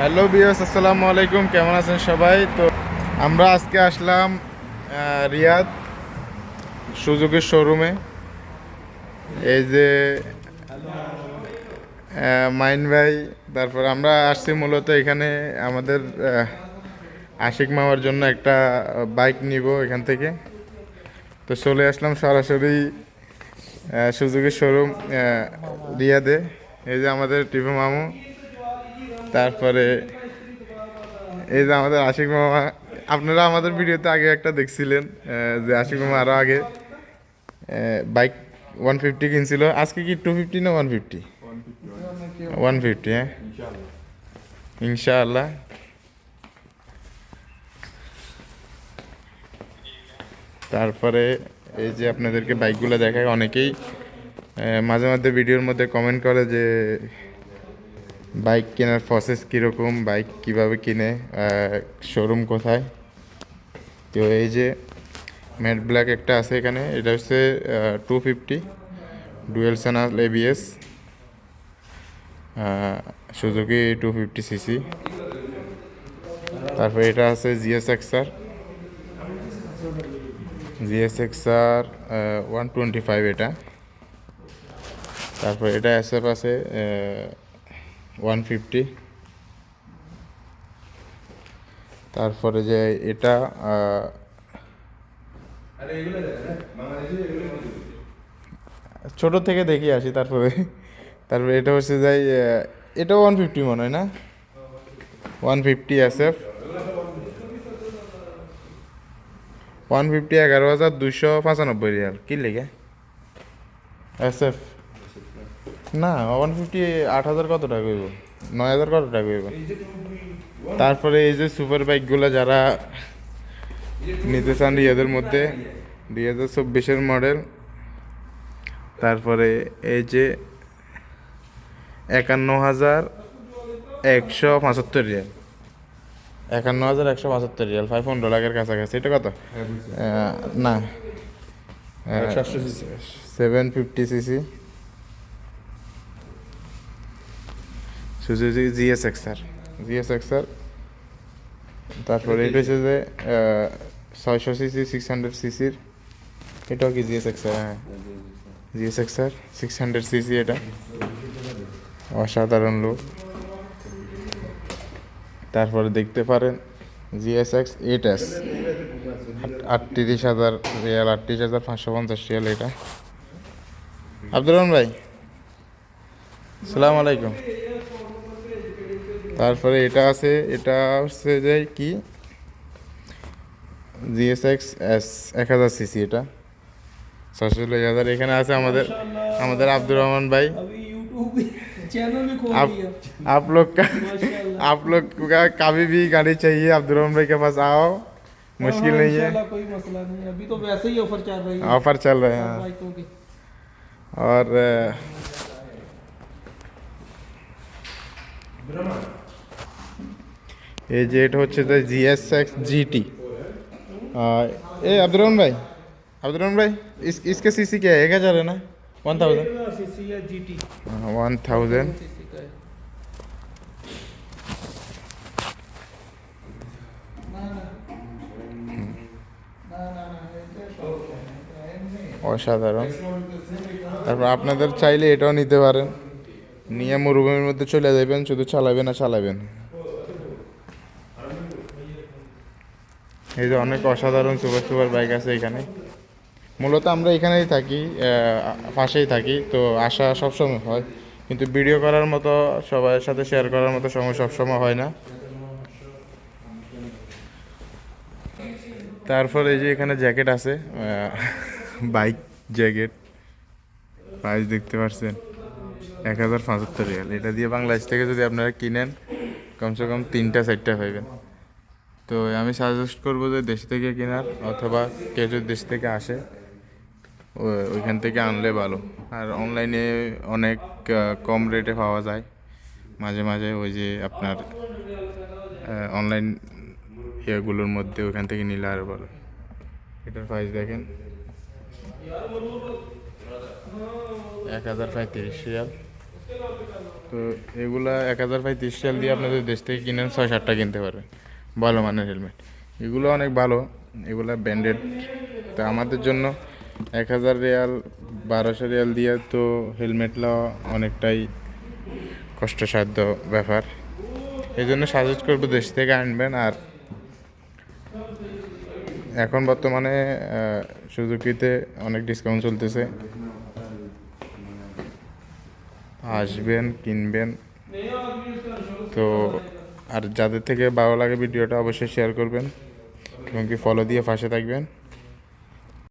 Hello বিয়াস, আসসালামু আলাইকুম। কেমন আছেন সবাই? তো আমরা আজকে আসলাম রিয়াদ সুজুকির শোরুমে। এই যে মাইন ভাই, তারপর আমরা আসছি মূলত এখানে আমাদের আশিক মামার জন্য একটা বাইক নিব এখান থেকে। তো চলে আসলাম সরাসরি সুজুকির শোরুম রিয়াদে। এই যে আমাদের টিপু মামু, তারপরে এই যে আমাদের আশিক মামা। আপনারা আমাদের ভিডিওতে আগে একটা দেখছিলেন যে আশিক মামা আরও আগে বাইক 150 কিনছিল। আজকে কি 250 না 150? 150, হ্যাঁ ইনশাআল্লাহ। তারপরে এই যে আপনাদেরকে বাইকগুলো দেখায়। অনেকেই মাঝে মাঝে ভিডিওর মধ্যে কমেন্ট করে যে বাইক কেনার প্রসেস কীরকম, বাইক কিভাবে কিনে, শোরুম কোথায়। তো এই যে ম্যাট ব্ল্যাক একটা আছে এখানে, এটা হচ্ছে 250 dual channel ABS Suzuki 250 CC. তারপরে এটা আছে জিএসএক্সআর 125 এটা। তারপর এটা এসএফ আছে 150। তারপরে যে এটা ছোট থেকে দেখি আসি। তারপরে এটা হচ্ছে যাই, এটাও 150 মনে হয় না? 150 এসএফ 150 11,295 রিয়াল। কি লেগে এসএফ না 150 8,000 কত টাকা হইব, 9,000 কত টাকা হইব। তারপরে এই যে সুপার বাইকগুলো যারা নিতে চান রিয়াদের মধ্যে, 2024-এর মডেল। তারপরে এই যে 51,175 রিয়াল, 51,175 রিয়াল, 500 লাখের কাছাকাছি। এটা কত? না, 750 সিসি সুজুকি জিএসএক্সআর। তারপরে এটা হচ্ছে যে 600 সিসি 600 সিসির। এটাও কি জিএসএক্সআর? হ্যাঁ, জিএসএক্সআর 600 সিসি। এটা অসাধারণ লুক। তারপরে দেখতে পারেন জিএসএক্স 8S 38,000 রিয়াল, 38,550 রিয়াল এটা। আব্দুর রহমান ভাই, আসসালামু আলাইকুম। তারপরে এটা আছে, এটা হচ্ছে যে কি জিএসএক্স এস 1000 সিসি। এটা 600,000। এখানে আছে আমাদের আমাদের আব্দুর রহমান ভাই। आप लोग का आप लोग का कभी भी गाड़ी चाहिए अब्दुल रहमान भाई के पास आओ, मुश्किल नहीं है। कोई मसला नहीं, अभी तो वैसे ही ऑफर चल रही है। ऑफर चल रहे हैं बाइकों के। और ये जेट হচ্ছে যে জিএসএক্স জিটি। ए अब्दुल रहमान भाई इसके सीसी क्या है? 1,000 है ना? 1,000 सीसी या जीटी 1,000। सीसी का है। অসাধারণ। তারপর আপনাদের চাইলে এটাও নিতে পারেন, নিয়ে মরুভূমির মধ্যে চলে যাবেন, শুধু চালাবেন আর চালাবেন। এই যে অনেক অসাধারণ সুপার সুপার বাইক আছে এখানে। মূলত আমরা এখানেই থাকি, পাশেই থাকি, তো আসা সবসময় হয়, কিন্তু ভিডিও করার মতো, সবার সাথে শেয়ার করার মতো সময় সবসময় হয় না। তারপর এই যে এখানে জ্যাকেট আছে, বাইক জ্যাকেট। প্রাইস দেখতে পাচ্ছেন 1,075 রিয়াল। এটা দিয়ে বাংলাদেশ থেকে যদি আপনারা কিনেন কমসে কম 3টা 4টা পাইবেন। তো আমি সাজেস্ট করবো যে দেশ থেকে কেনার, অথবা কেউ যদি দেশ থেকে আসে ওইখান থেকে আনলে ভালো। আর অনলাইনে অনেক কম রেটে পাওয়া যায় মাঝে মাঝে, ওই যে আপনার অনলাইন ইয়েগুলোর মধ্যে, ওইখান থেকে নিলে আরও ভালো। এটার প্রাইস দেখেন 1,035 রিয়াল। তো এগুলা 1035 রিয়াল দিয়ে আপনাদের দেশ থেকে কিনেন 6-7টা কিনতে পারেন ভালো মানের হেলমেট। এগুলো অনেক ভালো, এগুলা ব্র্যান্ডেড। তো আমাদের জন্য 1000 রিয়াল 1200 রিয়াল দিয়ে তো হেলমেটটা অনেকটাই কষ্টসাধ্য ব্যাপার। এই জন্য সাজেস্ট করবো দেশ থেকে আনবেন। আর এখন বর্তমানে সুজুকিতে অনেক ডিসকাউন্ট চলতেছে, আসবেন কিনবেন। তো আর যাদের থেকে ভালো লাগে ভিডিওটা অবশ্যই শেয়ার করবেন এবং কি ফলো দিয়ে পাশে থাকবেন।